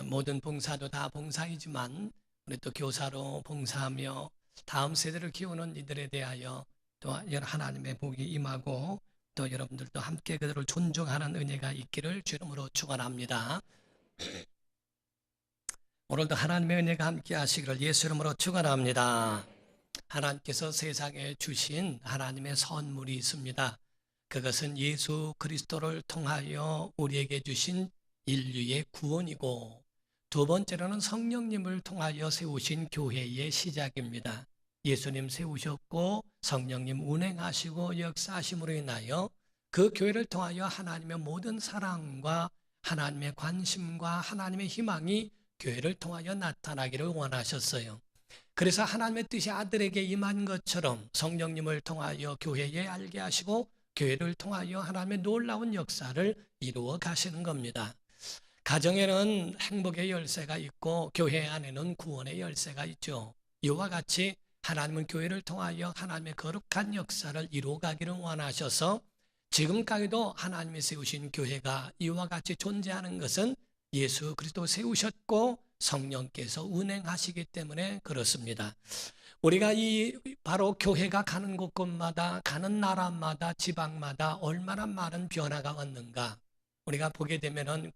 모든 봉사도 다 봉사이지만 우리 또 교사로 봉사하며 다음 세대를 키우는 이들에 대하여 또 하나님의 복이 임하고 또 여러분들도 함께 그들을 존중하는 은혜가 있기를 주 이름으로 축원합니다. 오늘도 하나님의 은혜가 함께 하시기를 예수 이름으로 축원합니다. 하나님께서 세상에 주신 하나님의 선물이 있습니다. 그것은 예수 그리스도를 통하여 우리에게 주신 인류의 구원이고, 두 번째로는 성령님을 통하여 세우신 교회의 시작입니다. 예수님 세우셨고 성령님 운행하시고 역사하심으로 인하여 그 교회를 통하여 하나님의 모든 사랑과 하나님의 관심과 하나님의 희망이 교회를 통하여 나타나기를 원하셨어요. 그래서 하나님의 뜻이 아들에게 임한 것처럼 성령님을 통하여 교회에 알게 하시고 교회를 통하여 하나님의 놀라운 역사를 이루어 가시는 겁니다. 가정에는 행복의 열쇠가 있고 교회 안에는 구원의 열쇠가 있죠. 이와 같이 하나님은 교회를 통하여 하나님의 거룩한 역사를 이루어가기를 원하셔서 지금까지도 하나님이 세우신 교회가 이와 같이 존재하는 것은 예수 그리스도 세우셨고 성령께서 운행하시기 때문에 그렇습니다. 우리가 바로 교회가 가는 곳곳마다, 가는 나라마다, 지방마다 얼마나 많은 변화가 왔는가. 우리가 보게 되면은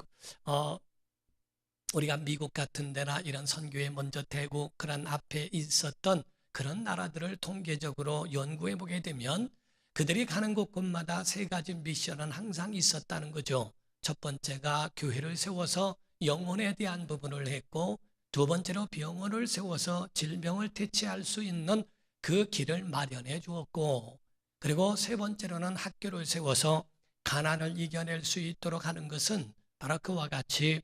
우리가 미국 같은 데나 이런 선교에 먼저 되고 그런 앞에 있었던 그런 나라들을 통계적으로 연구해 보게 되면 그들이 가는 곳곳마다 세 가지 미션은 항상 있었다는 거죠. 첫 번째가 교회를 세워서 영혼에 대한 부분을 했고, 두 번째로 병원을 세워서 질병을 퇴치할 수 있는 그 길을 마련해 주었고, 그리고 세 번째로는 학교를 세워서 가난을 이겨낼 수 있도록 하는 것은 바로 그와 같이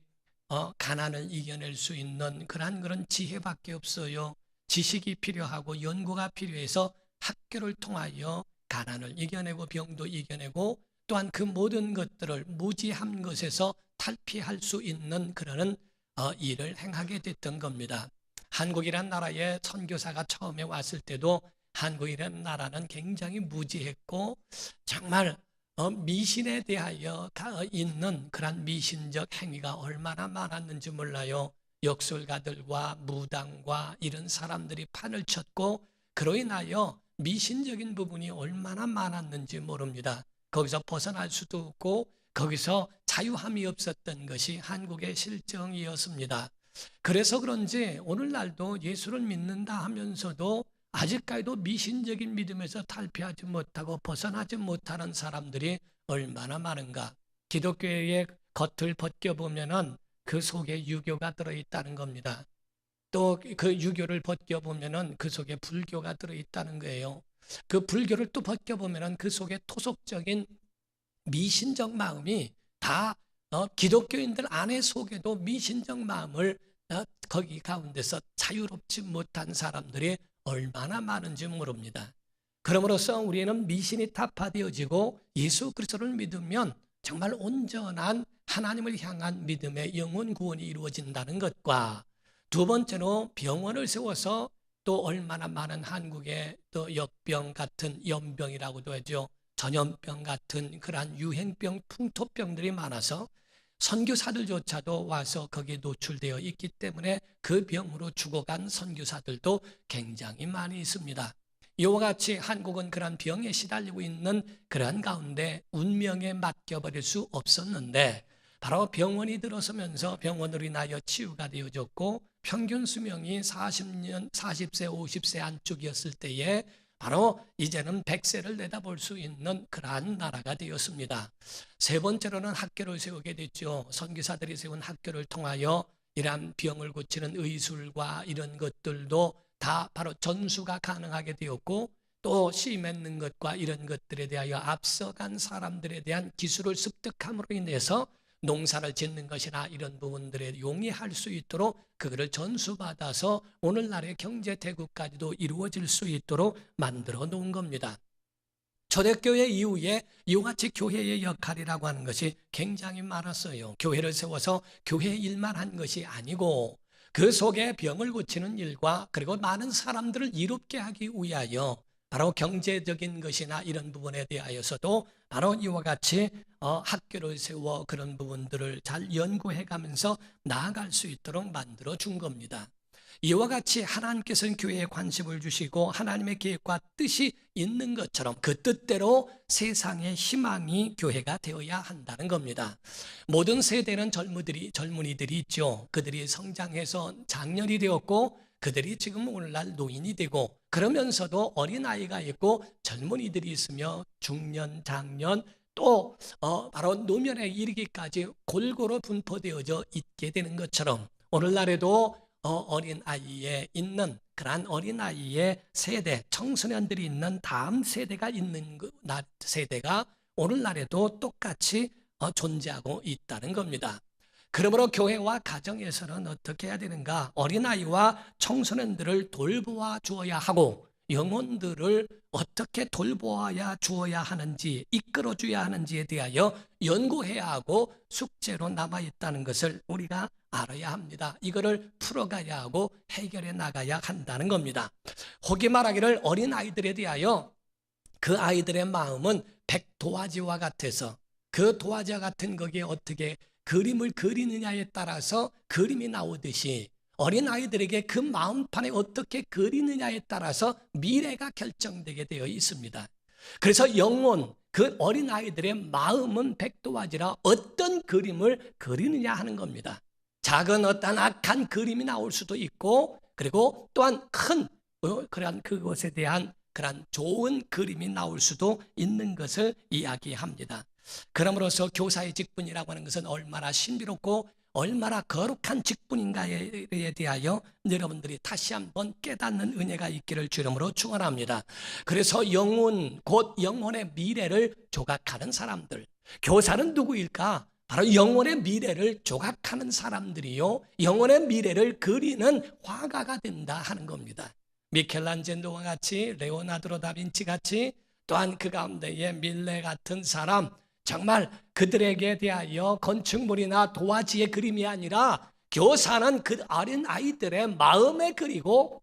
가난을 이겨낼 수 있는 그런 지혜밖에 없어요. 지식이 필요하고 연구가 필요해서 학교를 통하여 가난을 이겨내고 병도 이겨내고 또한 그 모든 것들을 무지한 것에서 탈피할 수 있는 그런 일을 행하게 됐던 겁니다. 한국이란 나라에 선교사가 처음에 왔을 때도 한국이라는 나라는 굉장히 무지했고 정말 미신에 대하여 있는 그런 미신적 행위가 얼마나 많았는지 몰라요. 역술가들과 무당과 이런 사람들이 판을 쳤고 그로 인하여 미신적인 부분이 얼마나 많았는지 모릅니다. 거기서 벗어날 수도 없고 거기서 자유함이 없었던 것이 한국의 실정이었습니다. 그래서 그런지 오늘날도 예수를 믿는다 하면서도 아직까지도 미신적인 믿음에서 탈피하지 못하고 벗어나지 못하는 사람들이 얼마나 많은가. 기독교의 겉을 벗겨보면 그 속에 유교가 들어있다는 겁니다. 또 그 유교를 벗겨보면 그 속에 불교가 들어있다는 거예요. 그 불교를 또 벗겨보면 그 속에 토속적인 미신적 마음이 다 기독교인들 안에 속에도 미신적 마음을 거기 가운데서 자유롭지 못한 사람들이 얼마나 많은지 모릅니다. 그러므로써 우리는 미신이 타파되어지고 예수 그리스도를 믿으면 정말 온전한 하나님을 향한 믿음의 영혼 구원이 이루어진다는 것과, 두 번째로 병원을 세워서 또 얼마나 많은 한국의 또 역병 같은 연병이라고도 하죠. 전염병 같은 그러한 유행병, 풍토병들이 많아서 선교사들조차도 와서 거기에 노출되어 있기 때문에 그 병으로 죽어간 선교사들도 굉장히 많이 있습니다. 이와 같이 한국은 그런 병에 시달리고 있는 그러한 가운데 운명에 맡겨버릴 수 없었는데, 바로 병원이 들어서면서 병원으로 인하여 치유가 되어졌고 평균 수명이 40세, 50세 안쪽이었을 때에 바로 이제는 100세를 내다볼 수 있는 그러한 나라가 되었습니다. 세 번째로는 학교를 세우게 됐죠. 선교사들이 세운 학교를 통하여 이러한 병을 고치는 의술과 이런 것들도 다 바로 전수가 가능하게 되었고, 또 씨 맺는 것과 이런 것들에 대하여 앞서간 사람들에 대한 기술을 습득함으로 인해서 농사를 짓는 것이나 이런 부분들에 용이할 수 있도록 그거를 전수받아서 오늘날의 경제 대국까지도 이루어질 수 있도록 만들어 놓은 겁니다. 초대교회 이후에 이와 같이 교회의 역할이라고 하는 것이 굉장히 많았어요. 교회를 세워서 교회 일만 한 것이 아니고 그 속에 병을 고치는 일과 그리고 많은 사람들을 이롭게 하기 위하여 바로 경제적인 것이나 이런 부분에 대하여서도 바로 이와 같이 학교를 세워 그런 부분들을 잘 연구해 가면서 나아갈 수 있도록 만들어 준 겁니다. 이와 같이 하나님께서는 교회에 관심을 주시고 하나님의 계획과 뜻이 있는 것처럼 그 뜻대로 세상의 희망이 교회가 되어야 한다는 겁니다. 모든 세대는 젊은이들이 있죠. 그들이 성장해서 장년이 되었고 그들이 지금 오늘날 노인이 되고 그러면서도 어린아이가 있고 젊은이들이 있으며 중년, 장년 또 바로 노년에 이르기까지 골고루 분포되어져 있게 되는 것처럼 오늘날에도 어린아이에 있는 그러한 어린아이의 세대, 청소년들이 있는 다음 세대가 있는 세대가 오늘날에도 똑같이 존재하고 있다는 겁니다. 그러므로 교회와 가정에서는 어떻게 해야 되는가? 어린아이와 청소년들을 돌보아 주어야 하고 영혼들을 어떻게 돌보아야 주어야 하는지 이끌어 줘야 하는지에 대하여 연구해야 하고 숙제로 남아있다는 것을 우리가 알아야 합니다. 이거를 풀어가야 하고 해결해 나가야 한다는 겁니다. 혹이 말하기를 어린아이들에 대하여 그 아이들의 마음은 백도화지와 같아서 그 도화지와 같은 거기에 어떻게 그림을 그리느냐에 따라서 그림이 나오듯이 어린아이들에게 그 마음판에 어떻게 그리느냐에 따라서 미래가 결정되게 되어 있습니다. 그래서 영혼, 그 어린아이들의 마음은 백도화지라 어떤 그림을 그리느냐 하는 겁니다. 작은 어떤 악한 그림이 나올 수도 있고 그리고 또한 큰 그러한 그것에 대한 그러한 좋은 그림이 나올 수도 있는 것을 이야기합니다. 그러므로서 교사의 직분이라고 하는 것은 얼마나 신비롭고 얼마나 거룩한 직분인가에 대하여 여러분들이 다시 한번 깨닫는 은혜가 있기를 주름으로 축원합니다. 그래서 영혼, 곧 영혼의 미래를 조각하는 사람들, 교사는 누구일까? 바로 영혼의 미래를 조각하는 사람들이요, 영혼의 미래를 그리는 화가가 된다 하는 겁니다. 미켈란젤로와 같이, 레오나르도 다빈치 같이, 또한 그 가운데에 밀레 같은 사람, 정말 그들에게 대하여 건축물이나 도화지의 그림이 아니라 교사는 그 어린 아이들의 마음에 그리고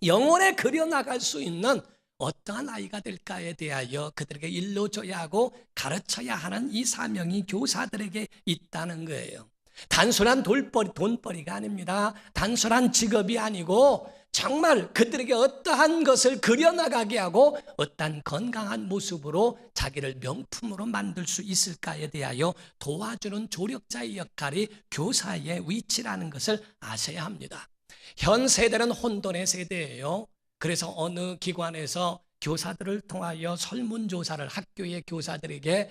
영혼에 그려나갈 수 있는 어떠한 아이가 될까에 대하여 그들에게 일러줘야 하고 가르쳐야 하는 이 사명이 교사들에게 있다는 거예요. 단순한 돈벌이가 아닙니다. 단순한 직업이 아니고 정말 그들에게 어떠한 것을 그려나가게 하고 어떠한 건강한 모습으로 자기를 명품으로 만들 수 있을까에 대하여 도와주는 조력자의 역할이 교사의 위치라는 것을 아셔야 합니다. 현 세대는 혼돈의 세대예요. 그래서 어느 기관에서 교사들을 통하여 설문조사를 학교의 교사들에게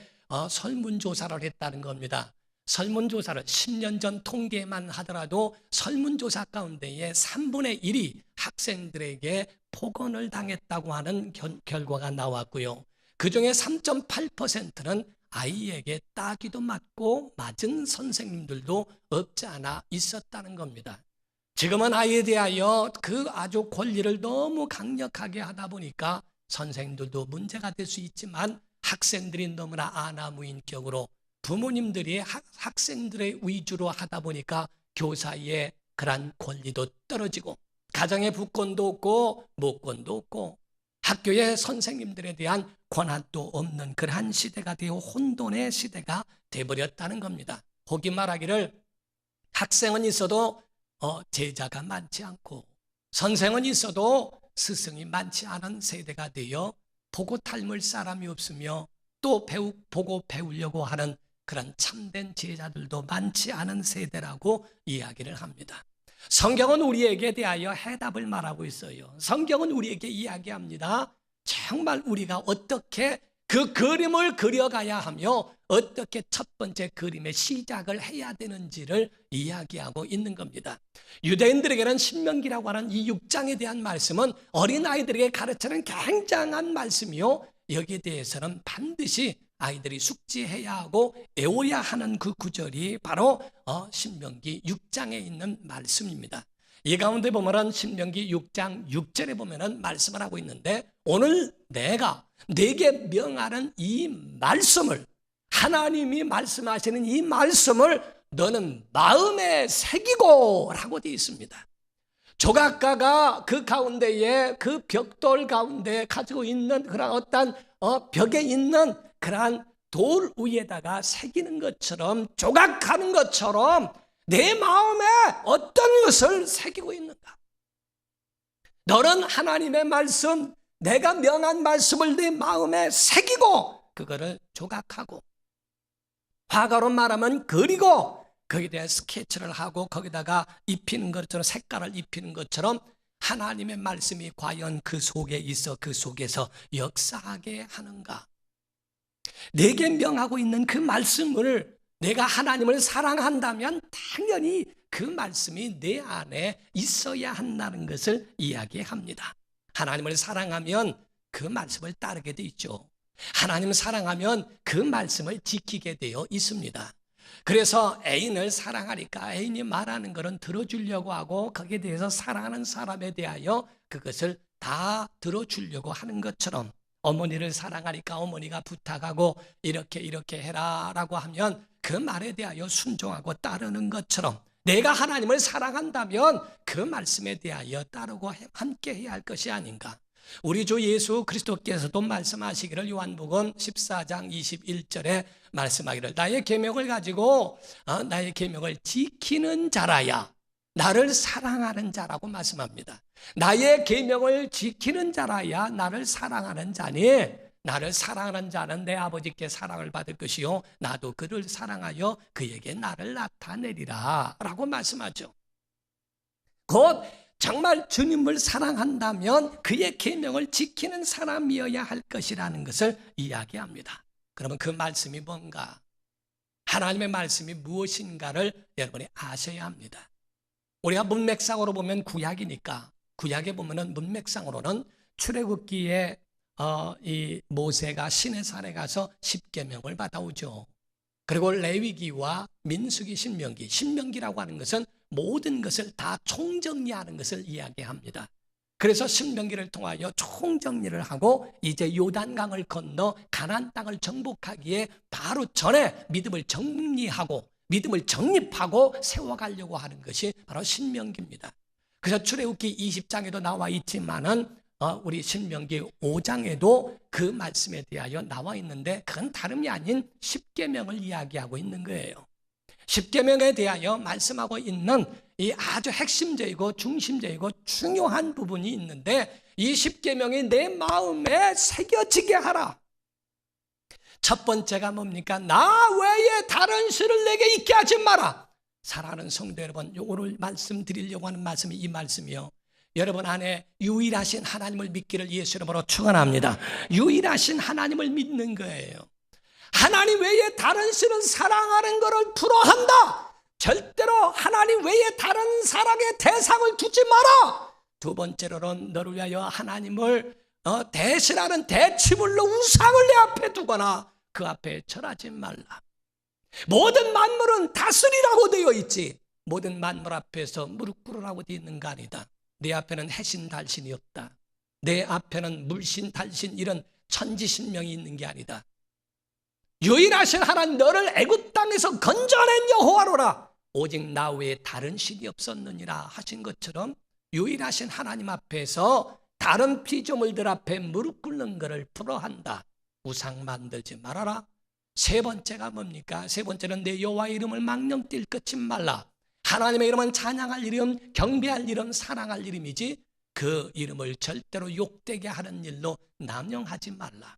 설문조사를 했다는 겁니다. 설문조사를 10년 전 통계만 하더라도 설문조사 가운데에 3분의 1이 학생들에게 폭언을 당했다고 하는 결과가 나왔고요. 그중에 3.8%는 아이에게 따귀도 맞고 맞은 선생님들도 없지 않아 있었다는 겁니다. 지금은 아이에 대하여 그 아주 권리를 너무 강력하게 하다 보니까 선생님들도 문제가 될 수 있지만 학생들이 너무나 아나무인격으로 부모님들이 학생들의 위주로 하다 보니까 교사의 그런 권리도 떨어지고 가정의 부권도 없고 모권도 없고 학교의 선생님들에 대한 권한도 없는 그러한 시대가 되어 혼돈의 시대가 되어버렸다는 겁니다. 혹이 말하기를 학생은 있어도 제자가 많지 않고 선생은 있어도 스승이 많지 않은 세대가 되어 보고 닮을 사람이 없으며 또 보고 배우려고 하는 그런 참된 제자들도 많지 않은 세대라고 이야기를 합니다. 성경은 우리에게 대하여 해답을 말하고 있어요. 성경은 우리에게 이야기합니다. 정말 우리가 어떻게 그 그림을 그려가야 하며 어떻게 첫 번째 그림의 시작을 해야 되는지를 이야기하고 있는 겁니다. 유대인들에게는 신명기라고 하는 이 6장에 대한 말씀은 어린아이들에게 가르치는 굉장한 말씀이요, 여기에 대해서는 반드시 아이들이 숙지해야 하고 외워야 하는 그 구절이 바로 신명기 6장에 있는 말씀입니다. 이 가운데 보면은 신명기 6장 6절에 보면은 말씀을 하고 있는데, 오늘 내가 네게 명하는 이 말씀을, 하나님이 말씀하시는 이 말씀을 너는 마음에 새기고 라고 되어 있습니다. 조각가가 그 가운데에, 그 벽돌 가운데 가지고 있는 그런 어떤 벽에 있는 그러한 돌 위에다가 새기는 것처럼, 조각하는 것처럼 내 마음에 어떤 것을 새기고 있는가? 너는 하나님의 말씀, 내가 명한 말씀을 내 마음에 새기고 그거를 조각하고, 화가로 말하면 그리고 거기에 대한 스케치를 하고 거기다가 입히는 것처럼, 색깔을 입히는 것처럼 하나님의 말씀이 과연 그 속에 있어 그 속에서 역사하게 하는가? 내게 명하고 있는 그 말씀을, 내가 하나님을 사랑한다면 당연히 그 말씀이 내 안에 있어야 한다는 것을 이야기합니다. 하나님을 사랑하면 그 말씀을 따르게 돼 있죠. 하나님을 사랑하면 그 말씀을 지키게 되어 있습니다. 그래서 애인을 사랑하니까 애인이 말하는 것은 들어주려고 하고, 거기에 대해서 사랑하는 사람에 대하여 그것을 다 들어주려고 하는 것처럼, 어머니를 사랑하니까 어머니가 부탁하고 이렇게 해라 라고 하면 그 말에 대하여 순종하고 따르는 것처럼, 내가 하나님을 사랑한다면 그 말씀에 대하여 따르고 함께 해야 할 것이 아닌가? 우리 주 예수 그리스도께서도 말씀하시기를, 요한복음 14장 21절에 말씀하기를, 나의 계명을 가지고 나의 계명을 지키는 자라야 나를 사랑하는 자라고 말씀합니다. 나의 계명을 지키는 자라야 나를 사랑하는 자니, 나를 사랑하는 자는 내 아버지께 사랑을 받을 것이요 나도 그를 사랑하여 그에게 나를 나타내리라 라고 말씀하죠. 곧 정말 주님을 사랑한다면 그의 계명을 지키는 사람이어야 할 것이라는 것을 이야기합니다. 그러면 그 말씀이 뭔가, 하나님의 말씀이 무엇인가를 여러분이 아셔야 합니다. 우리가 문맥상으로 보면 구약이니까, 구약에 보면은 문맥상으로는 출애굽기에 이 모세가 시내산에 가서 십계명을 받아오죠. 그리고 레위기와 민수기, 신명기라고 하는 것은 모든 것을 다 총정리하는 것을 이야기합니다. 그래서 신명기를 통하여 총정리를 하고 이제 요단강을 건너 가나안 땅을 정복하기에 바로 전에 믿음을 정리하고 믿음을 정립하고 세워가려고 하는 것이 바로 신명기입니다. 그래서 출애굽기 20장에도 나와 있지만은 우리 신명기 5장에도 그 말씀에 대하여 나와 있는데, 그건 다름이 아닌 십계명을 이야기하고 있는 거예요. 십계명에 대하여 말씀하고 있는 이 아주 핵심적이고 중심적이고 중요한 부분이 있는데, 이 십계명이 내 마음에 새겨지게 하라. 첫 번째가 뭡니까? 나 외에 다른 신을 내게 있게 하지 마라. 사랑하는 성도 여러분, 오늘 말씀드리려고 하는 말씀이 이 말씀이요, 여러분 안에 유일하신 하나님을 믿기를 예수 이름으로 축원합니다. 유일하신 하나님을 믿는 거예요. 하나님 외에 다른 신은 사랑하는 것을 불허한다. 절대로 하나님 외에 다른 사랑의 대상을 두지 마라. 두 번째로는 너를 위하여 하나님을 대신하는 대치물로 우상을 내 앞에 두거나 그 앞에 절하지 말라. 모든 만물은 다스리라고 되어 있지, 모든 만물 앞에서 무릎 꿇으라고 되어 있는 거 아니다. 내 앞에는 해신 달신이 없다. 내 앞에는 물신 달신 이런 천지신명이 있는 게 아니다. 유일하신 하나님, 너를 애굽 땅에서 건져낸 여호와로라. 오직 나 외에 다른 신이 없었느니라 하신 것처럼, 유일하신 하나님 앞에서 다른 피조물들 앞에 무릎 꿇는 것을 불허한다. 우상 만들지 말아라. 세 번째가 뭡니까? 세 번째는 내 여호와의 이름을 망령뛸 끊지 말라. 하나님의 이름은 찬양할 이름, 경배할 이름, 사랑할 이름이지 그 이름을 절대로 욕되게 하는 일로 남용하지 말라.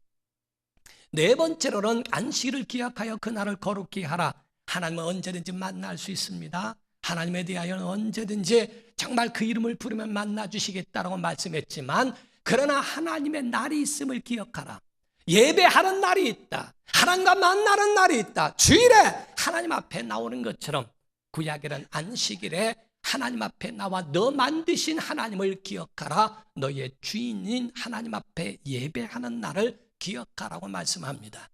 네 번째로는 안식일을 기억하여 그날을 거룩히 하라. 하나님은 언제든지 만날 수 있습니다. 하나님에 대하여는 언제든지 정말 그 이름을 부르면 만나 주시겠다라고 말씀했지만, 그러나 하나님의 날이 있음을 기억하라. 예배하는 날이 있다. 하나님과 만나는 날이 있다. 주일에 하나님 앞에 나오는 것처럼 구약에는 안식일에 하나님 앞에 나와 너 만드신 하나님을 기억하라. 너의 주인인 하나님 앞에 예배하는 날을 기억하라고 말씀합니다.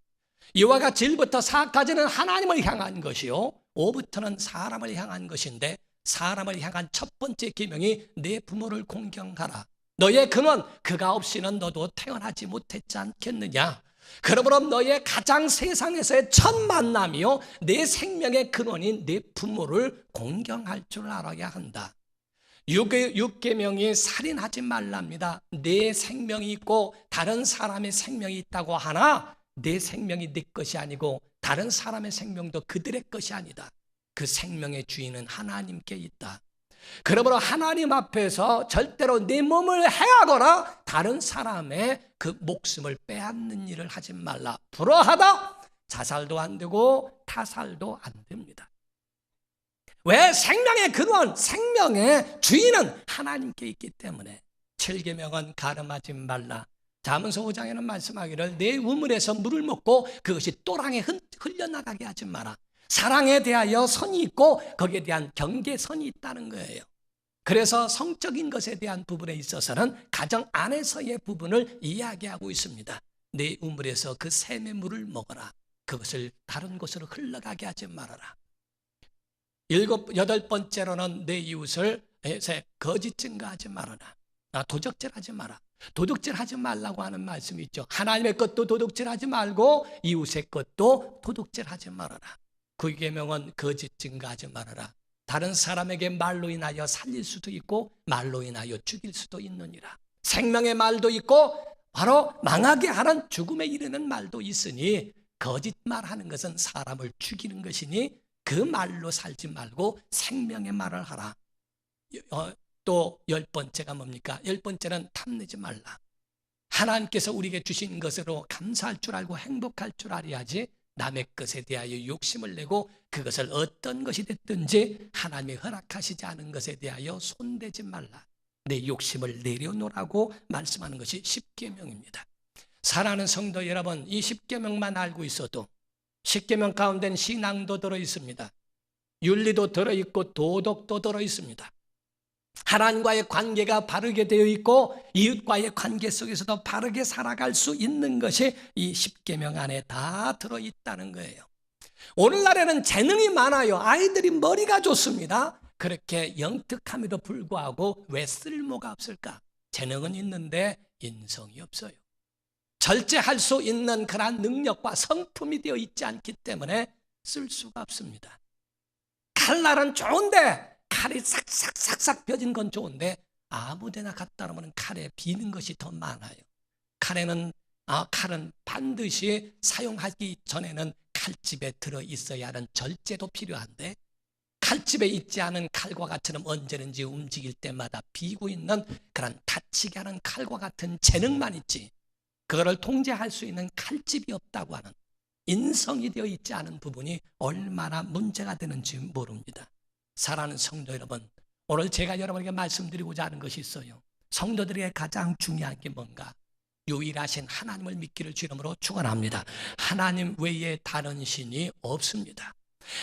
이와 같이 1부터 4까지는 하나님을 향한 것이요 5부터는 사람을 향한 것인데, 사람을 향한 첫 번째 계명이 내 부모를 공경하라. 너의 근원, 그가 없이는 너도 태어나지 못했지 않겠느냐. 그러므로 너의 가장 세상에서의 첫 만남이요 내 생명의 근원인 내 부모를 공경할 줄 알아야 한다. 6계명이 살인하지 말랍니다. 내 생명이 있고 다른 사람의 생명이 있다고 하나 내 생명이 네 것이 아니고 다른 사람의 생명도 그들의 것이 아니다. 그 생명의 주인은 하나님께 있다. 그러므로 하나님 앞에서 절대로 내 몸을 해하거나 다른 사람의 그 목숨을 빼앗는 일을 하지 말라. 불허하다. 자살도 안 되고 타살도 안 됩니다. 왜? 생명의 근원, 생명의 주인은 하나님께 있기 때문에. 7계명은 가늠하지 말라. 잠언서 5장에는 말씀하기를 내 우물에서 물을 먹고 그것이 또랑에 흘려나가게 하지 마라. 사랑에 대하여 선이 있고 거기에 대한 경계선이 있다는 거예요. 그래서 성적인 것에 대한 부분에 있어서는 가정 안에서의 부분을 이야기하고 있습니다. 내 우물에서 그 샘의 물을 먹어라. 그것을 다른 곳으로 흘러가게 하지 말아라. 8번째로는 내 이웃을 거짓 증거하지 말아라. 도적질하지 마라. 도둑질하지 말라고 하는 말씀이 있죠. 하나님의 것도 도둑질하지 말고 이웃의 것도 도둑질하지 말아라. 9계명은 거짓 증거하지 말아라. 다른 사람에게 말로 인하여 살릴 수도 있고 말로 인하여 죽일 수도 있느니라. 생명의 말도 있고 바로 망하게 하는 죽음에 이르는 말도 있으니 거짓말하는 것은 사람을 죽이는 것이니 그 말로 살지 말고 생명의 말을 하라. 또 10번째가 뭡니까? 10번째는 탐내지 말라. 하나님께서 우리에게 주신 것으로 감사할 줄 알고 행복할 줄 알아야지 남의 것에 대하여 욕심을 내고 그것을 어떤 것이 됐든지 하나님이 허락하시지 않은 것에 대하여 손대지 말라. 내 욕심을 내려놓으라고 말씀하는 것이 10계명입니다. 사랑하는 성도 여러분, 이 10계명만 알고 있어도 10계명 가운데는 신앙도 들어있습니다. 윤리도 들어있고 도덕도 들어있습니다. 하나님과의 관계가 바르게 되어 있고 이웃과의 관계 속에서도 바르게 살아갈 수 있는 것이 이 10계명 안에 다 들어있다는 거예요. 오늘날에는 재능이 많아요. 아이들이 머리가 좋습니다. 그렇게 영특함에도 불구하고 왜 쓸모가 없을까? 재능은 있는데 인성이 없어요. 절제할 수 있는 그러한 능력과 성품이 되어 있지 않기 때문에 쓸 수가 없습니다. 칼날은 좋은데 칼이 싹싹싹싹 벼진 건 좋은데 아무데나 갖다 놓으면 칼에 비는 것이 더 많아요. 칼은 반드시 사용하기 전에는 칼집에 들어 있어야 하는 절제도 필요한데 칼집에 있지 않은 칼과 같이는 언제든지 움직일 때마다 비고 있는 그런 다치게 하는 칼과 같은 재능만 있지 그거를 통제할 수 있는 칼집이 없다고 하는 인성이 되어 있지 않은 부분이 얼마나 문제가 되는지 모릅니다. 사랑하는 성도 여러분, 오늘 제가 여러분에게 말씀드리고자 하는 것이 있어요. 성도들에게 가장 중요한 게 뭔가? 유일하신 하나님을 믿기를 주름으로 축원합니다. 하나님 외에 다른 신이 없습니다.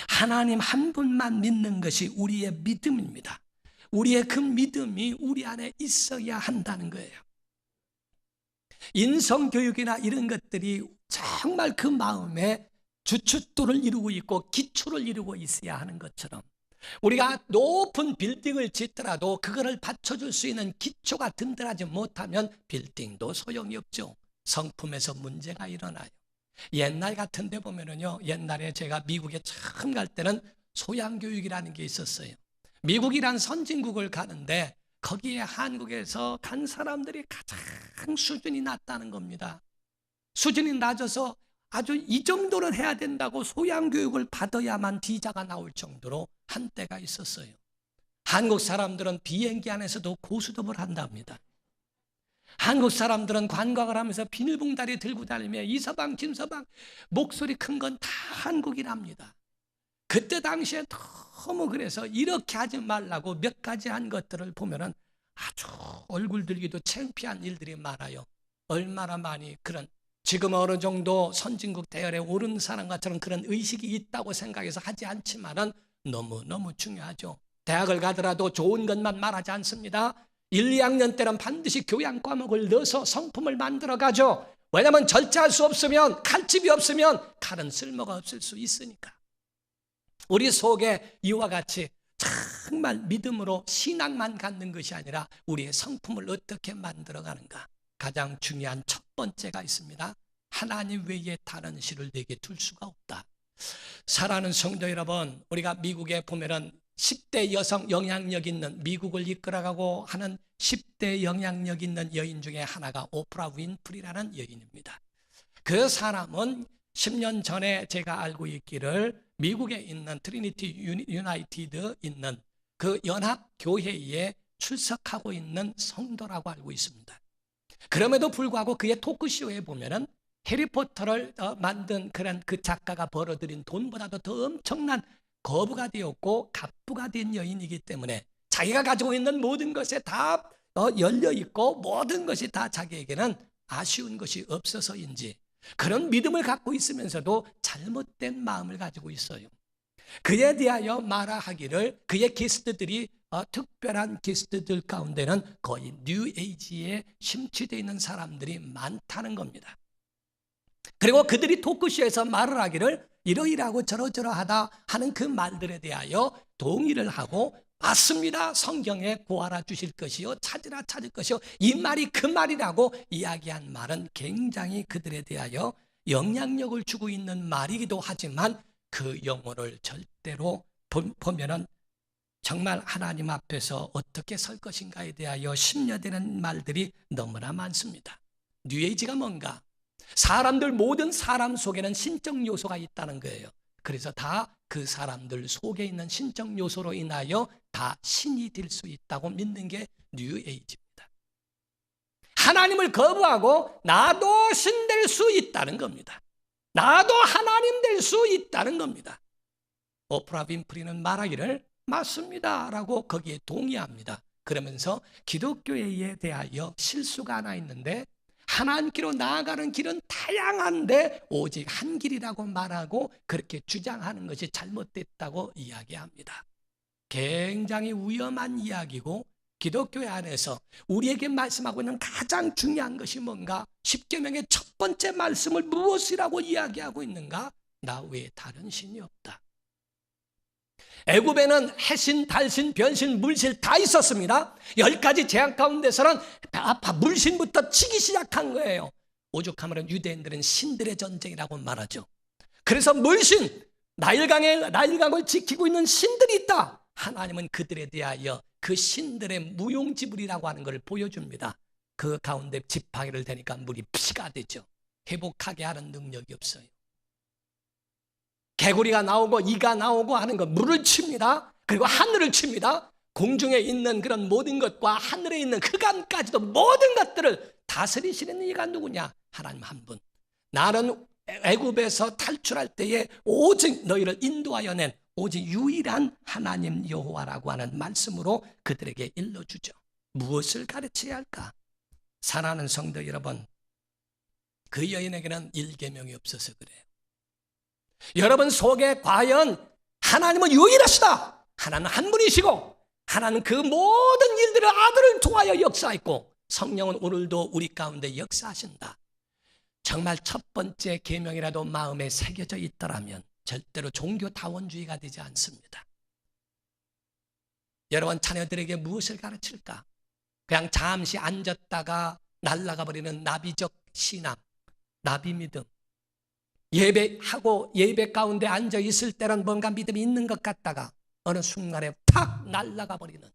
하나님 한 분만 믿는 것이 우리의 믿음입니다. 우리의 그 믿음이 우리 안에 있어야 한다는 거예요. 인성교육이나 이런 것들이 정말 그 마음에 주춧돌을 이루고 있고 기초를 이루고 있어야 하는 것처럼 우리가 높은 빌딩을 짓더라도 그거를 받쳐줄 수 있는 기초가 든든하지 못하면 빌딩도 소용이 없죠. 성품에서 문제가 일어나요. 옛날 같은 데 보면은요, 옛날에 제가 미국에 처음 갈 때는 소양교육이라는 게 있었어요. 미국이란 선진국을 가는데 거기에 한국에서 간 사람들이 가장 수준이 낮다는 겁니다. 수준이 낮아서 아주 이 정도는 해야 된다고 소양교육을 받아야만 비자가 나올 정도로 한때가 있었어요. 한국 사람들은 비행기 안에서도 고스톱을 한답니다. 한국 사람들은 관광을 하면서 비닐봉다리 들고 다니며 이서방 김서방 목소리 큰 건 다 한국이랍니다. 그때 당시에 너무 그래서 이렇게 하지 말라고 몇 가지 한 것들을 보면은 아주 얼굴 들기도 창피한 일들이 많아요. 얼마나 많이 그런 지금 어느 정도 선진국 대열에 오른 사람과처럼 그런 의식이 있다고 생각해서 하지 않지만은 너무너무 중요하죠. 대학을 가더라도 좋은 것만 말하지 않습니다. 1, 2학년 때는 반드시 교양 과목을 넣어서 성품을 만들어 가죠. 왜냐하면 절제할 수 없으면, 칼집이 없으면 칼은 쓸모가 없을 수 있으니까. 우리 속에 이와 같이 정말 믿음으로 신앙만 갖는 것이 아니라 우리의 성품을 어떻게 만들어가는가, 가장 중요한 첫 번째가 있습니다. 하나님 외에 다른 신을 내게 둘 수가 없다. 사랑하는 성도 여러분, 우리가 미국에 보면은 10대 여성 영향력 있는, 미국을 이끌어가고 하는 10대 영향력 있는 여인 중에 하나가 오프라 윈프리라는 여인입니다. 그 사람은 10년 전에 제가 알고 있기를 미국에 있는 트리니티 유나이티드 있는 그 연합교회에 출석하고 있는 성도라고 알고 있습니다. 그럼에도 불구하고 그의 토크쇼에 보면은 해리포터를 만든 그런 그 작가가 벌어들인 돈보다도 더 엄청난 거부가 되었고 갑부가 된 여인이기 때문에 자기가 가지고 있는 모든 것에 다 열려있고 모든 것이 다 자기에게는 아쉬운 것이 없어서인지 그런 믿음을 갖고 있으면서도 잘못된 마음을 가지고 있어요. 그에 대하여 말하기를 그의 게스트들이 특별한 게스트들 가운데는 거의 뉴에이지에 심취되어 있는 사람들이 많다는 겁니다. 그리고 그들이 토크쇼에서 말을 하기를 이러이러하고 저러저러하다 하는 그 말들에 대하여 동의를 하고, 맞습니다, 성경에 구하라 주실 것이요 찾으라 찾을 것이요, 이 말이 그 말이라고 이야기한 말은 굉장히 그들에 대하여 영향력을 주고 있는 말이기도 하지만 그 영혼을 절대로 보면은 정말 하나님 앞에서 어떻게 설 것인가에 대하여 심려되는 말들이 너무나 많습니다. 뉴에이지가 뭔가? 사람들, 모든 사람 속에는 신적 요소가 있다는 거예요. 그래서 다 그 사람들 속에 있는 신적 요소로 인하여 다 신이 될 수 있다고 믿는 게 뉴에이지입니다. 하나님을 거부하고 나도 신 될 수 있다는 겁니다. 나도 하나님 될 수 있다는 겁니다. 오프라 윈프리는 말하기를 맞습니다 라고 거기에 동의합니다. 그러면서 기독교에 대하여 실수가 하나 있는데, 하나님께로 나아가는 길은 다양한데 오직 한 길이라고 말하고 그렇게 주장하는 것이 잘못됐다고 이야기합니다. 굉장히 위험한 이야기고, 기독교 안에서 우리에게 말씀하고 있는 가장 중요한 것이 뭔가? 십계명의 첫 번째 말씀을 무엇이라고 이야기하고 있는가? 나 외에 다른 신이 없다. 애굽에는 해신, 달신, 변신, 물신 다 있었습니다. 10가지 재앙 가운데서는 물신부터 치기 시작한 거예요. 오죽하면 유대인들은 신들의 전쟁이라고 말하죠. 그래서 물신, 나일강을 지키고 있는 신들이 있다. 하나님은 그들에 대하여 그 신들의 무용지물이라고 하는 것을 보여줍니다. 그 가운데 지팡이를 대니까 물이 피가 되죠. 회복하게 하는 능력이 없어요. 개구리가 나오고 이가 나오고 하는 것, 물을 칩니다. 그리고 하늘을 칩니다. 공중에 있는 그런 모든 것과 하늘에 있는 흑암까지도 모든 것들을 다스리시는 이가 누구냐? 하나님 한 분. 나는 애굽에서 탈출할 때에 오직 너희를 인도하여 낸 오직 유일한 하나님 여호와라고 하는 말씀으로 그들에게 일러주죠. 무엇을 가르쳐야 할까? 사랑하는 성도 여러분, 그 여인에게는 일계명이 없어서 그래요. 여러분 속에 과연 하나님은 유일하시다, 하나는 한 분이시고 하나는 그 모든 일들을 아들을 통하여 역사했고 성령은 오늘도 우리 가운데 역사하신다, 정말 첫 번째 계명이라도 마음에 새겨져 있더라면 절대로 종교다원주의가 되지 않습니다. 여러분 자녀들에게 무엇을 가르칠까? 그냥 잠시 앉았다가 날아가 버리는 나비적 신앙, 나비 믿음. 예배하고 예배 가운데 앉아 있을 때는 뭔가 믿음이 있는 것 같다가 어느 순간에 팍 날아가 버리는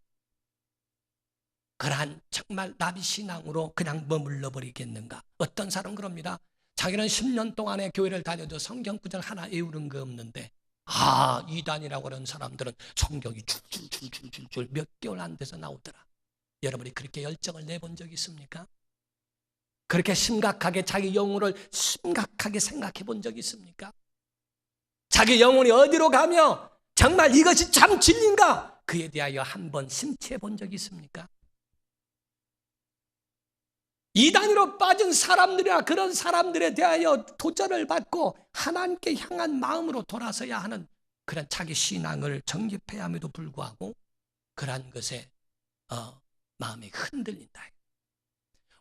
그러한 정말 나비 신앙으로 그냥 머물러 버리겠는가? 어떤 사람은 그럽니다. 자기는 10년 동안에 교회를 다녀도 성경 구절 하나 외우는 거 없는데, 이단이라고 하는 사람들은 성경이 줄줄줄줄줄 몇 개월 안 돼서 나오더라. 여러분이 그렇게 열정을 내본 적 있습니까? 그렇게 심각하게 자기 영혼을 심각하게 생각해 본 적 있습니까? 자기 영혼이 어디로 가며 정말 이것이 참 진리인가? 그에 대하여 한번 심취해 본 적 있습니까? 이단으로 빠진 사람들이나 그런 사람들에 대하여 도전을 받고 하나님께 향한 마음으로 돌아서야 하는 그런 자기 신앙을 정립해야 함에도 불구하고 그러한 것에 마음이 흔들린다.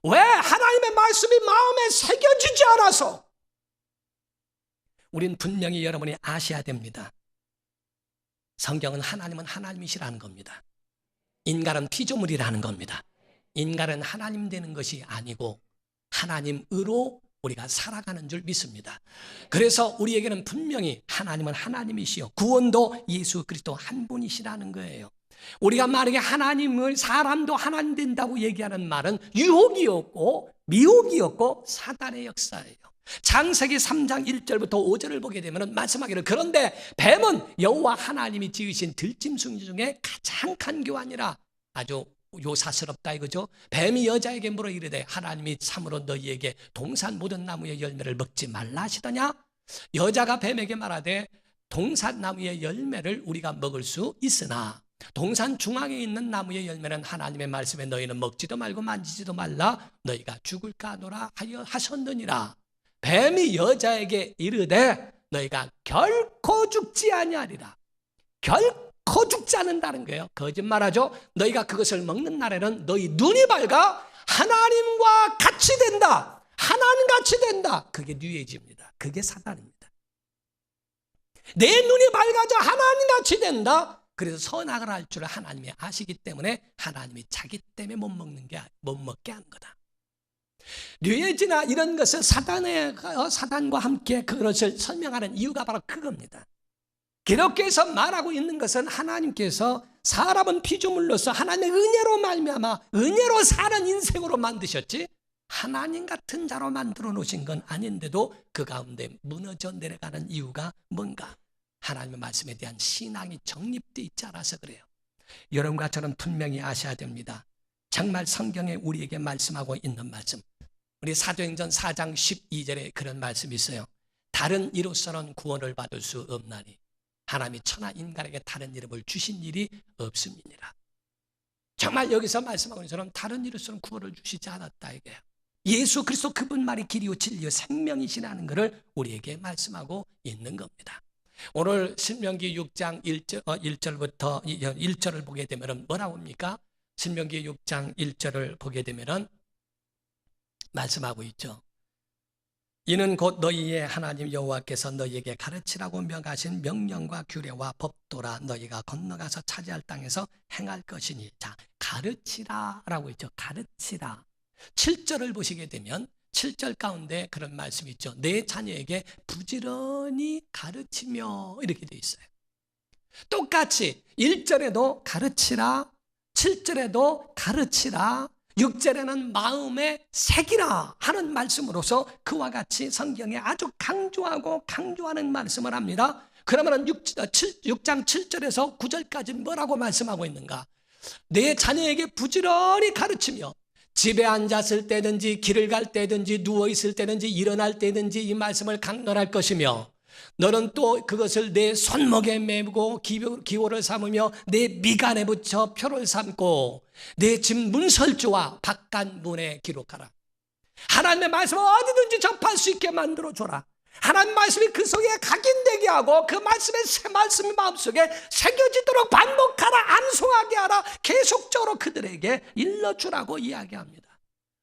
왜? 하나님의 말씀이 마음에 새겨지지 않아서. 우린 분명히 여러분이 아셔야 됩니다. 성경은 하나님은 하나님이시라는 겁니다. 인간은 피조물이라는 겁니다. 인간은 하나님 되는 것이 아니고 하나님으로 우리가 살아가는 줄 믿습니다. 그래서 우리에게는 분명히 하나님은 하나님이시요 구원도 예수 그리스도 한 분이시라는 거예요. 우리가 만약에 하나님을 사람도 하나님 된다고 얘기하는 말은 유혹이었고 미혹이었고 사단의 역사예요. 창세기 3장 1절부터 5절을 보게 되면 말씀하기를 그런데 뱀은 여호와 하나님이 지으신 들짐승 중에 가장 간교하니라. 아주 요사스럽다 이거죠. 뱀이 여자에게 물어 이르되 하나님이 참으로 너희에게 동산 모든 나무의 열매를 먹지 말라 하시더냐. 여자가 뱀에게 말하되 동산 나무의 열매를 우리가 먹을 수 있으나 동산 중앙에 있는 나무의 열매는 하나님의 말씀에 너희는 먹지도 말고 만지지도 말라 너희가 죽을까 하노라 하여 하셨느니라. 뱀이 여자에게 이르되 너희가 결코 죽지 아니하리라. 결코 죽지 않는다는 거예요. 거짓말하죠. 너희가 그것을 먹는 날에는 너희 눈이 밝아 하나님과 같이 된다. 하나님같이 된다. 그게 뉴에이지입니다. 그게 사단입니다. 내 눈이 밝아져 하나님같이 된다. 그래서 선악을 할 줄 하나님이 아시기 때문에 하나님이 자기 때문에 못 먹게 하는 거다. 뉴에이지나 이런 것은 사단과 함께 그것을 설명하는 이유가 바로 그겁니다. 기독교에서 말하고 있는 것은 하나님께서 사람은 피조물로서 하나님의 은혜로 말미암아 은혜로 사는 인생으로 만드셨지 하나님 같은 자로 만들어 놓으신 건 아닌데도 그 가운데 무너져 내려가는 이유가 뭔가? 하나님의 말씀에 대한 신앙이 정립되어 있지 않아서 그래요. 여러분과 저는 분명히 아셔야 됩니다. 정말 성경에 우리에게 말씀하고 있는 말씀, 우리 사도행전 4장 12절에 그런 말씀이 있어요. 다른 이로서는 구원을 받을 수 없나니 하나님이 천하 인간에게 다른 이름을 주신 일이 없음이니라. 정말 여기서 말씀하고 있는 것처럼 다른 이로서는 구원을 주시지 않았다 이게요. 예수 그리스도 그분만이 길이요 진리요 생명이시라는 것을 우리에게 말씀하고 있는 겁니다. 오늘 신명기 6장 1절부터 1절을 보게 되면 뭐라고 합니까? 신명기 6장 1절을 보게 되면 말씀하고 있죠. 이는 곧 너희의 하나님 여호와께서 너희에게 가르치라고 명하신 명령과 규례와 법도라. 너희가 건너가서 차지할 땅에서 행할 것이니. 자, 가르치라라고 있죠. 가르치라. 7절을 보시게 되면 7절 가운데 그런 말씀이 있죠. 내 자녀에게 부지런히 가르치며 이렇게 돼 있어요. 똑같이 1절에도 가르치라, 7절에도 가르치라, 6절에는 마음에 새기라 하는 말씀으로서 그와 같이 성경에 아주 강조하는 말씀을 합니다. 그러면 6장 7절에서 9절까지 뭐라고 말씀하고 있는가? 내 자녀에게 부지런히 가르치며 집에 앉았을 때든지 길을 갈 때든지 누워있을 때든지 일어날 때든지 이 말씀을 강론할 것이며 너는 또 그것을 내 손목에 메고 기호를 삼으며 내 미간에 붙여 표를 삼고 내 집 문설주와 바깥문에 기록하라. 하나님의 말씀을 어디든지 접할 수 있게 만들어줘라. 하나님 말씀이 그 속에 각인되게 하고 그 말씀의 새 말씀이 마음속에 새겨지도록 반복하라. 암송하게 하라. 계속적으로 그들에게 일러주라고 이야기합니다.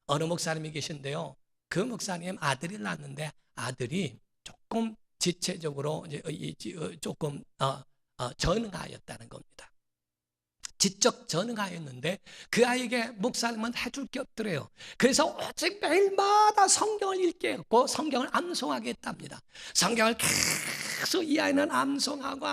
어느 목사님이 계신데요, 그 목사님 아들이 낳았는데 아들이 조금 지체적으로 조금 전응하였다는 겁니다. 지적 전응하였는데 그 아이에게 목사님은 해줄 게 없더래요. 그래서 오직 매일마다 성경을 읽게 했고 성경을 암송하게 했답니다. 성경을 계속 이 아이는 암송하고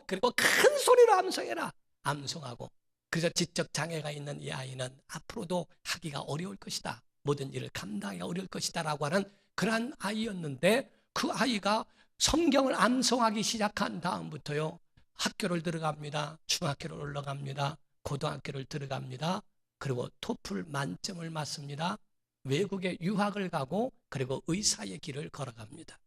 그리고 큰 소리로 암송해라. 암송하고. 그래서 지적 장애가 있는 이 아이는 앞으로도 하기가 어려울 것이다. 모든 일을 감당하기가 어려울 것이다 라고 하는 그러한 아이였는데 그 아이가 성경을 암송하기 시작한 다음부터요, 학교를 들어갑니다. 중학교를 올라갑니다. 고등학교를 들어갑니다. 그리고 토플 만점을 맞습니다. 외국에 유학을 가고 그리고 의사의 길을 걸어갑니다.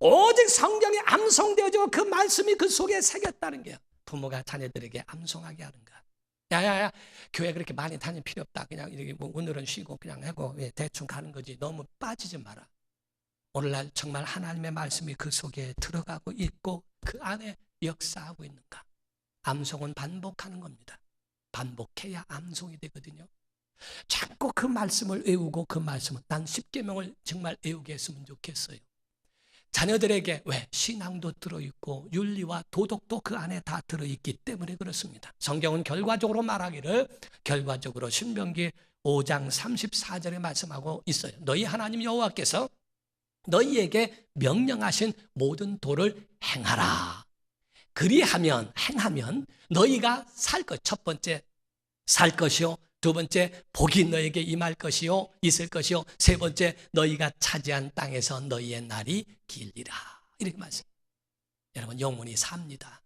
오직 성경이 암송되어지고 그 말씀이 그 속에 새겼다는 게요. 부모가 자녀들에게 암송하게 하는 거야. 야야야, 교회 그렇게 많이 다닐 필요 없다. 그냥 이렇게 뭐 오늘은 쉬고 그냥 하고 대충 가는 거지. 너무 빠지지 마라. 오늘날 정말 하나님의 말씀이 그 속에 들어가고 있고 그 안에 역사하고 있는가? 암송은 반복하는 겁니다. 반복해야 암송이 되거든요. 자꾸 그 말씀을 외우고 그 말씀을 난 십계명을 정말 외우게 했으면 좋겠어요. 자녀들에게 왜? 신앙도 들어있고 윤리와 도덕도 그 안에 다 들어있기 때문에 그렇습니다. 성경은 결과적으로 말하기를 결과적으로 신명기 5장 34절에 말씀하고 있어요. 너희 하나님 여호와께서 너희에게 명령하신 모든 도를 행하라. 그리하면 행하면 너희가 살 것. 첫 번째 살 것이요, 두 번째 복이 너에게 임할 것이요 있을 것이요, 세 번째 너희가 차지한 땅에서 너희의 날이 길리라. 이렇게 말씀. 여러분 영혼이 삽니다.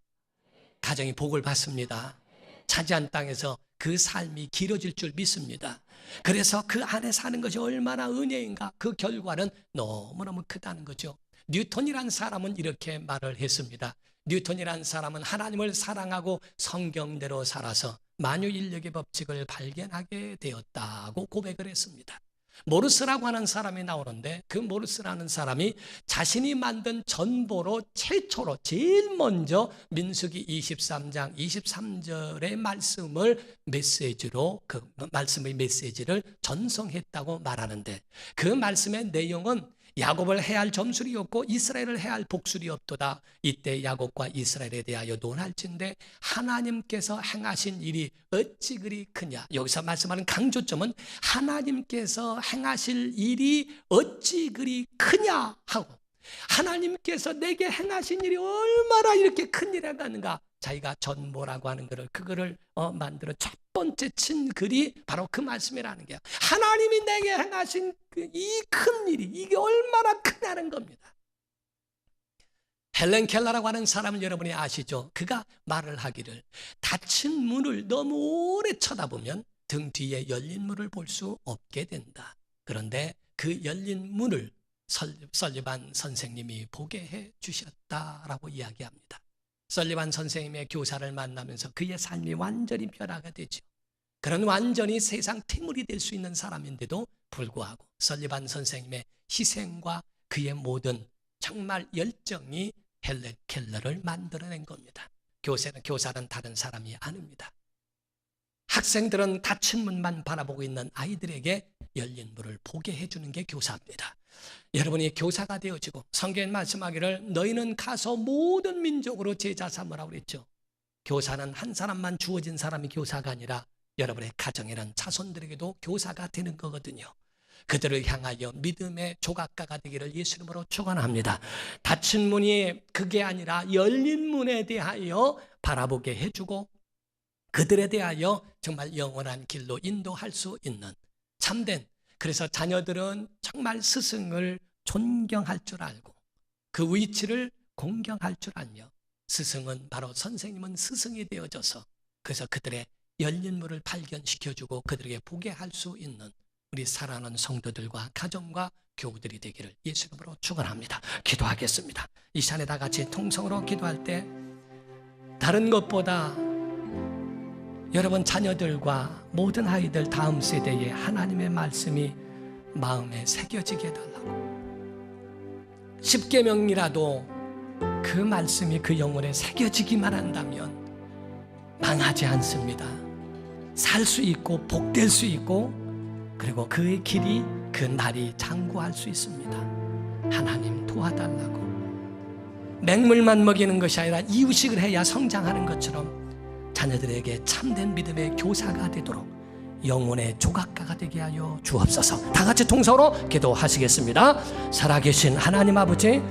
가정이 복을 받습니다. 차지한 땅에서 그 삶이 길어질 줄 믿습니다. 그래서 그 안에 사는 것이 얼마나 은혜인가. 그 결과는 너무너무 크다는 거죠. 뉴턴이라는 사람은 이렇게 말을 했습니다. 뉴턴이라는 사람은 하나님을 사랑하고 성경대로 살아서 만유인력의 법칙을 발견하게 되었다고 고백을 했습니다. 모르스라고 하는 사람이 나오는데 그 모르스라는 사람이 자신이 만든 전보로 최초로 제일 먼저 민수기 23장 23절의 말씀을 메시지로 그 말씀의 메시지를 전송했다고 말하는데 그 말씀의 내용은 야곱을 해할 점술이 없고 이스라엘을 해할 복술이 없도다. 이때 야곱과 이스라엘에 대하여 논할진대 하나님께서 행하신 일이 어찌 그리 크냐. 여기서 말씀하는 강조점은 하나님께서 행하실 일이 어찌 그리 크냐 하고, 하나님께서 내게 행하신 일이 얼마나 이렇게 큰 일이라는가. 자기가 전보라고 하는 그거를 만들어 첫 번째 친 글이 바로 그 말씀이라는 게요. 하나님이 내게 행하신 이 큰 일이 이게 얼마나 크냐는 겁니다. 헬렌 켈러라고 하는 사람은 여러분이 아시죠? 그가 말을 하기를 닫힌 문을 너무 오래 쳐다보면 등 뒤에 열린 문을 볼 수 없게 된다. 그런데 그 열린 문을 설리반 선생님이 보게 해 주셨다라고 이야기합니다. 설리반 선생님의 교사를 만나면서 그의 삶이 완전히 변화가 되죠. 그런 완전히 세상 태물이 될 수 있는 사람인데도 불구하고 설리반 선생님의 희생과 그의 모든 정말 열정이 헬렌 켈러를 만들어낸 겁니다. 교사는 다른 사람이 아닙니다. 학생들은 닫힌 문만 바라보고 있는 아이들에게 열린 문을 보게 해주는 게 교사입니다. 여러분이 교사가 되어지고 성경에 말씀하기를 너희는 가서 모든 민족으로 제자 삼으라고 그랬죠. 교사는 한 사람만 주어진 사람이 교사가 아니라 여러분의 가정이란 자손들에게도 교사가 되는 거거든요. 그들을 향하여 믿음의 조각가가 되기를 예수 이름으로 축원합니다. 닫힌 문이 그게 아니라 열린 문에 대하여 바라보게 해주고 그들에 대하여 정말 영원한 길로 인도할 수 있는 참된, 그래서 자녀들은 정말 스승을 존경할 줄 알고 그 위치를 공경할 줄 알며 스승은 바로 선생님은 스승이 되어져서 그래서 그들의 열린 문을 발견시켜주고 그들에게 보게 할 수 있는 우리 사랑하는 성도들과 가정과 교우들이 되기를 예수 이름으로 축원합니다. 기도하겠습니다. 이 시간에 다 같이 통성으로 기도할 때 다른 것보다 여러분 자녀들과 모든 아이들 다음 세대에 하나님의 말씀이 마음에 새겨지게 해달라고. 십계명이라도 그 말씀이 그 영혼에 새겨지기만 한다면 망하지 않습니다. 살 수 있고 복될 수 있고 그리고 그의 길이 그 날이 장구할 수 있습니다. 하나님 도와달라고. 맹물만 먹이는 것이 아니라 이유식을 해야 성장하는 것처럼 자녀들에게 참된 믿음의 교사가 되도록 영혼의 조각가가 되게 하여 주옵소서. 다 같이 통성으로 기도하시겠습니다. 살아계신 하나님 아버지,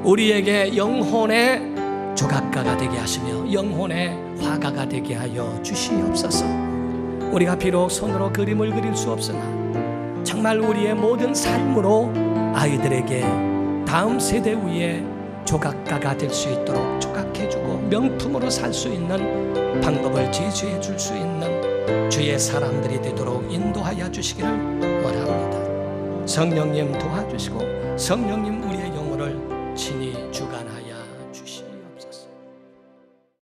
우리에게 영혼의 조각가가 되게 하시며 영혼의 화가가 되게 하여 주시옵소서. 우리가 비록 손으로 그림을 그릴 수 없으나 정말 우리의 모든 삶으로 아이들에게 다음 세대 위에 조각가가 될 수 있도록 조각해주고 명품으로 살 수 있는 방법을 제시해 줄 수 있는 주의 사람들이 되도록 인도하여 주시기를 원합니다. 성령님 도와주시고 성령님 우리의 영혼을